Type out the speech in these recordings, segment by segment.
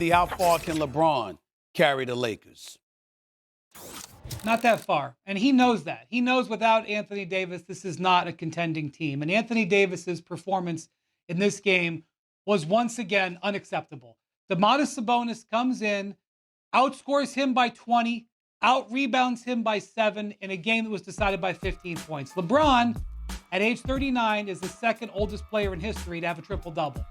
See, how far can LeBron carry the Lakers? Not that far. And he knows that. He knows without Anthony Davis, this is not a contending team. And Anthony Davis's performance in this game was once again unacceptable. Domantas Sabonis comes in, outscores him by 20, out-rebounds him by 7 in a game that was decided by 15 points. LeBron, at age 39, is the second oldest player in history to have a triple-double.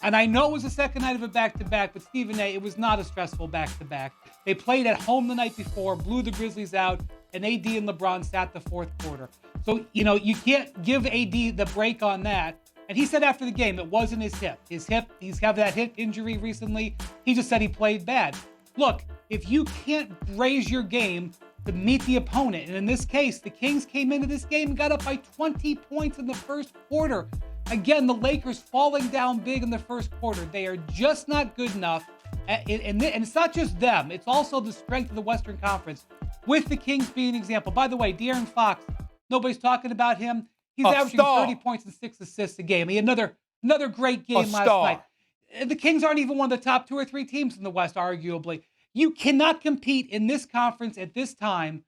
And I know it was the second night of a back-to-back, but Stephen A., it was not a stressful back-to-back. They played at home the night before, blew the Grizzlies out, and AD and LeBron sat the fourth quarter. So, you can't give AD the break on that. And he said after the game, it wasn't his hip. He's had that hip injury recently. He just said he played bad. Look, if you can't raise your game to meet the opponent, and in this case, the Kings came into this game and got up by 20 points in the first quarter. Again, the Lakers falling down big in the first quarter. They are just not good enough. And it's not just them. It's also the strength of the Western Conference, with the Kings being an example. By the way, De'Aaron Fox, nobody's talking about him. He's averaging 30 points and 6 assists a game. He had another great game last night. The Kings aren't even one of the top 2 or 3 teams in the West, arguably. You cannot compete in this conference at this time,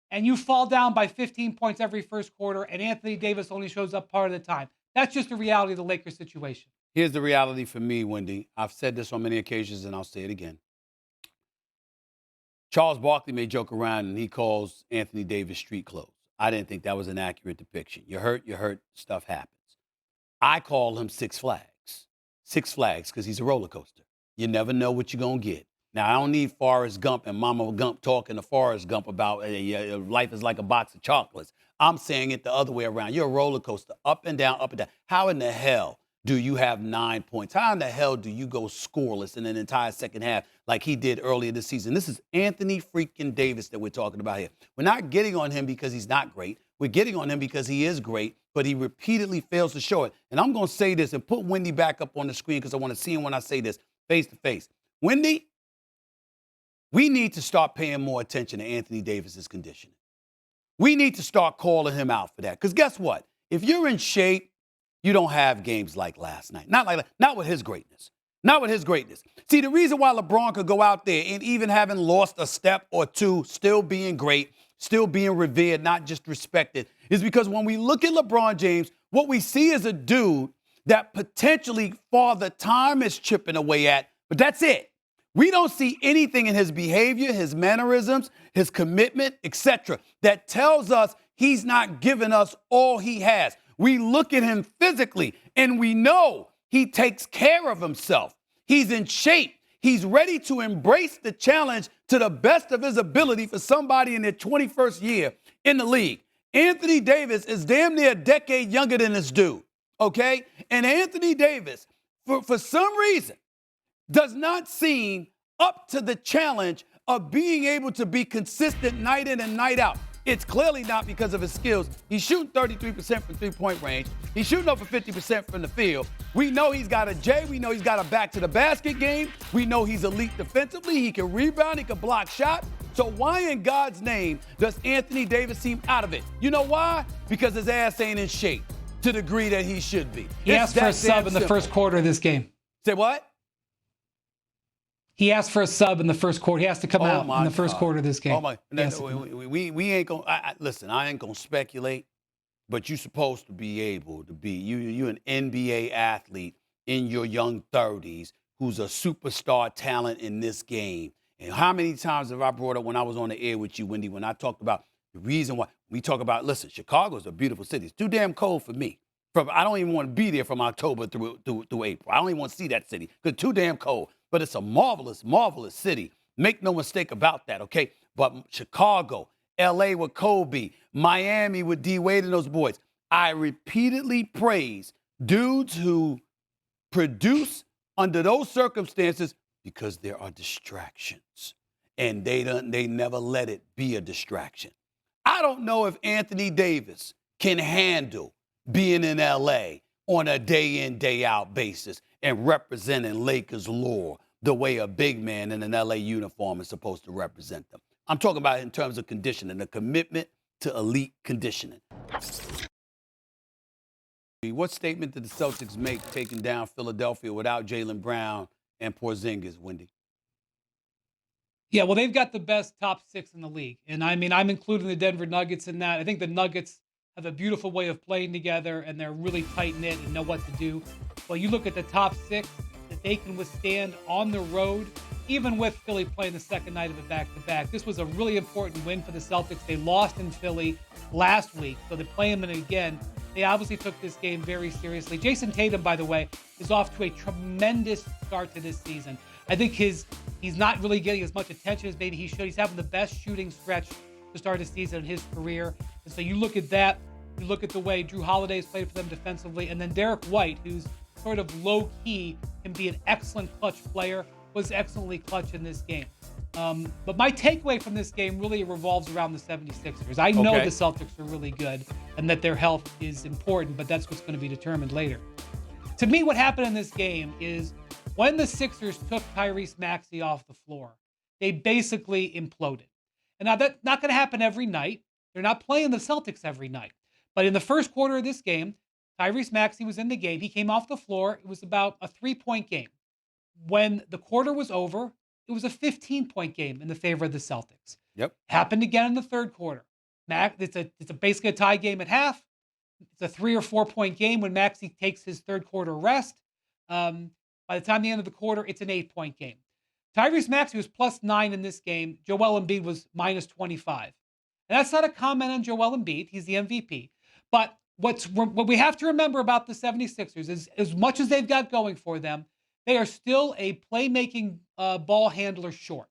and you fall down by 15 points every first quarter, and Anthony Davis only shows up part of the time. That's just the reality of the Lakers situation. Here's the reality for me, Wendy. I've said this on many occasions, and I'll say it again. Charles Barkley may joke around, and he calls Anthony Davis street clothes. I didn't think that was an accurate depiction. You're hurt, stuff happens. I call him Six Flags. Six Flags, because he's a roller coaster. You never know what you're going to get. Now, I don't need Forrest Gump and Mama Gump talking to Forrest Gump about life is like a box of chocolates. I'm saying it the other way around. You're a roller coaster, up and down, up and down. How in the hell do you have 9 points? How in the hell do you go scoreless in an entire second half like he did earlier this season? This is Anthony freaking Davis that we're talking about here. We're not getting on him because he's not great. We're getting on him because he is great, but he repeatedly fails to show it. And I'm going to say this and put Wendy back up on the screen because I want to see him when I say this face to face. Wendy, we need to start paying more attention to Anthony Davis's conditioning. We need to start calling him out for that. Because guess what? If you're in shape, you don't have games like last night. Not with his greatness. Not with his greatness. See, the reason why LeBron could go out there and even having lost a step or two, still being great, still being revered, not just respected, is because when we look at LeBron James, what we see is a dude that potentially Father Time is chipping away at, but that's it. We don't see anything in his behavior, his mannerisms, his commitment, etc., that tells us he's not giving us all he has. We look at him physically, and we know he takes care of himself. He's in shape. He's ready to embrace the challenge to the best of his ability for somebody in their 21st year in the league. Anthony Davis is damn near a decade younger than this dude, okay? And Anthony Davis, for some reason, does not seem up to the challenge of being able to be consistent night in and night out. It's clearly not because of his skills. He's shooting 33% from three-point range. He's shooting over 50% from the field. We know he's got a J. We know he's got a back-to-the-basket game. We know he's elite defensively. He can rebound. He can block shots. So why in God's name does Anthony Davis seem out of it? You know why? Because his ass ain't in shape to the degree that he should be. He asked for a sub in the first quarter of this game. Say what? He asked for a sub in the first quarter. He has to come out in the first quarter of this game. Oh, my. We ain't going to, listen, I ain't going to speculate, but you're supposed to be able to be, you're an NBA athlete in your young 30s who's a superstar talent in this game. And how many times have I brought up when I was on the air with you, Wendy, when I talked about the reason why we talk about, listen, Chicago's a beautiful city. It's too damn cold for me. I don't even want to be there from October through April. I don't even want to see that city because it's too damn cold. But it's a marvelous, marvelous city. Make no mistake about that, okay? But Chicago, L.A. with Kobe, Miami with D. Wade and those boys. I repeatedly praise dudes who produce under those circumstances because there are distractions. And they never let it be a distraction. I don't know if Anthony Davis can handle being in L.A. on a day-in, day-out basis and representing Lakers lore the way a big man in an L.A. uniform is supposed to represent them. I'm talking about in terms of conditioning, the commitment to elite conditioning. What statement did the Celtics make taking down Philadelphia without Jaylen Brown and Porzingis, Wendy? Yeah, well, they've got the best top six in the league. And I mean, I'm including the Denver Nuggets in that. I think the Nuggets have a beautiful way of playing together and they're really tight knit and know what to do. Well, you look at the top six that they can withstand on the road, even with Philly playing the second night of a back to back. This was a really important win for the Celtics. They lost in Philly last week, so they play them in again. They obviously took this game very seriously. Jason Tatum, by the way, is off to a tremendous start to this season. I think he's not really getting as much attention as maybe he should. He's having the best shooting stretch to start a season in his career. And so you look at that, you look at the way Drew Holiday's played for them defensively, and then Derek White, who's sort of low-key, can be an excellent clutch player, was excellently clutch in this game. But my takeaway from this game really revolves around the 76ers. I know the Celtics are really good and that their health is important, but that's what's going to be determined later. To me, what happened in this game is when the Sixers took Tyrese Maxey off the floor, they basically imploded. And now that's not going to happen every night. They're not playing the Celtics every night. But in the first quarter of this game, Tyrese Maxey was in the game. He came off the floor. It was about a 3-point game. When the quarter was over, it was a 15-point game in the favor of the Celtics. Yep. Happened again in the third quarter. It's basically a tie game at half. It's a 3 or 4-point game when Maxey takes his third quarter rest. By the time the end of the quarter, it's an 8-point game. Tyrese Maxey was +9 in this game. Joel Embiid was -25. And that's not a comment on Joel Embiid. He's the MVP. But what we have to remember about the 76ers is as much as they've got going for them, they are still a playmaking ball handler short.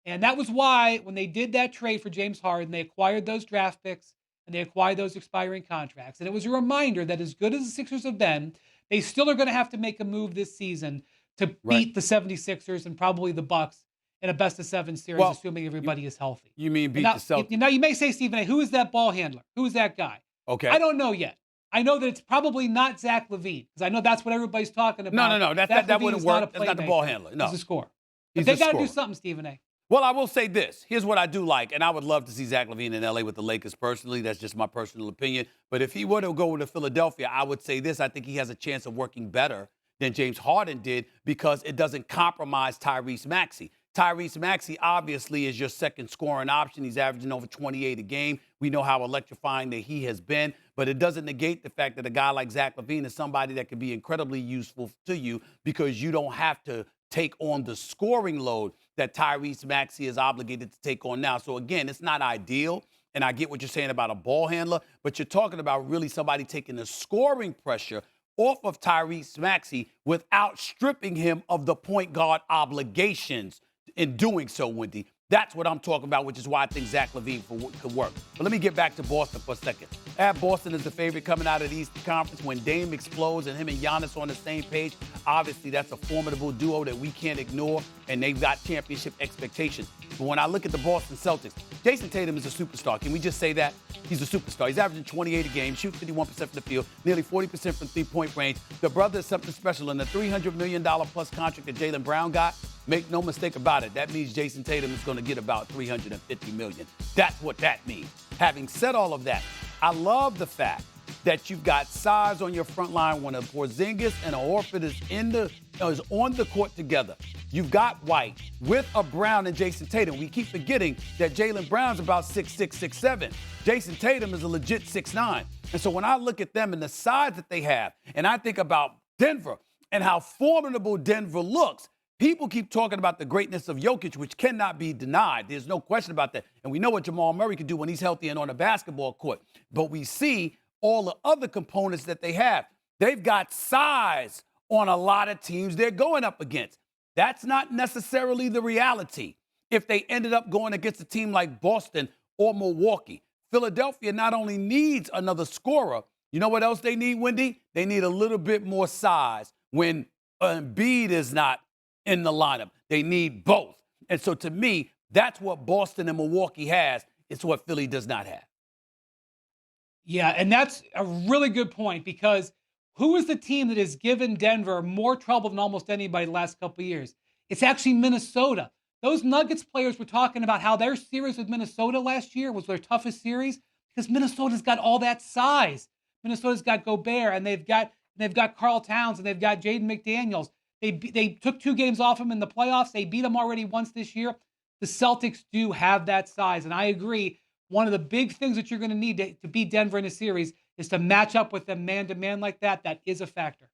And that was why when they did that trade for James Harden, they acquired those draft picks and they acquired those expiring contracts. And it was a reminder that as good as the Sixers have been, they still are going to have to make a move this season to beat the 76ers and probably the Bucks in a best-of-7 series, assuming everybody is healthy. You mean beat the Celtics? Now, you may say, Stephen A., who is that ball handler? Who is that guy? Okay. I don't know yet. I know that it's probably not Zach LaVine, because I know that's what everybody's talking about. No. That wouldn't work. That's not the ball handler. No. He's a scorer. He's But a they got to do scorer. something, Stephen A. Well, I will say this. Here's what I do like, and I would love to see Zach LaVine in L.A. with the Lakers personally. That's just my personal opinion. But if he were to go to Philadelphia, I would say this. I think he has a chance of working better than James Harden did because it doesn't compromise Tyrese Maxey. Tyrese Maxey obviously is your second scoring option. He's averaging over 28 a game. We know how electrifying that he has been, but it doesn't negate the fact that a guy like Zach LaVine is somebody that can be incredibly useful to you because you don't have to take on the scoring load that Tyrese Maxey is obligated to take on now. So again, it's not ideal, and I get what you're saying about a ball handler, but you're talking about really somebody taking the scoring pressure off of Tyrese Maxey without stripping him of the point guard obligations in doing so, Wendy. That's what I'm talking about, which is why I think Zach LaVine could work. But let me get back to Boston for a second. I have Boston as the favorite coming out of the Eastern Conference. When Dame explodes and him and Giannis on the same page, obviously that's a formidable duo that we can't ignore, and they've got championship expectations. But when I look at the Boston Celtics, Jason Tatum is a superstar. Can we just say that? He's a superstar. He's averaging 28 a game, shooting 51% from the field, nearly 40% from three-point range. The brother is something special, and the $300 million plus contract that Jaylen Brown got, make no mistake about it, that means Jason Tatum is going to get about $350 million. That's what that means. Having said all of that, I love the fact that you've got size on your front line when a Porzingis and a Horford is on the court together. You've got White with a Brown and Jason Tatum. We keep forgetting that Jaylen Brown's about 6'6", 6'7". Jason Tatum is a legit 6'9". And so when I look at them and the size that they have, and I think about Denver and how formidable Denver looks, people keep talking about the greatness of Jokic, which cannot be denied. There's no question about that. And we know what Jamal Murray can do when he's healthy and on a basketball court. But we see all the other components that they have. They've got size on a lot of teams they're going up against. That's not necessarily the reality if they ended up going against a team like Boston or Milwaukee. Philadelphia not only needs another scorer, you know what else they need, Wendy? They need a little bit more size when Embiid is not in the lineup. They need both. And so to me, that's what Boston and Milwaukee has. It's what Philly does not have. Yeah, and that's a really good point because who is the team that has given Denver more trouble than almost anybody the last couple of years? It's actually Minnesota. Those Nuggets players were talking about how their series with Minnesota last year was their toughest series because Minnesota's got all that size. Minnesota's got Gobert, and they've got Karl Towns, and they've got Jaden McDaniels. They took 2 games off him in the playoffs. They beat him already once this year. the Celtics do have that size. And I agree. One of the big things that you're going to need to beat Denver in a series is to match up with them man to man like that. That is a factor.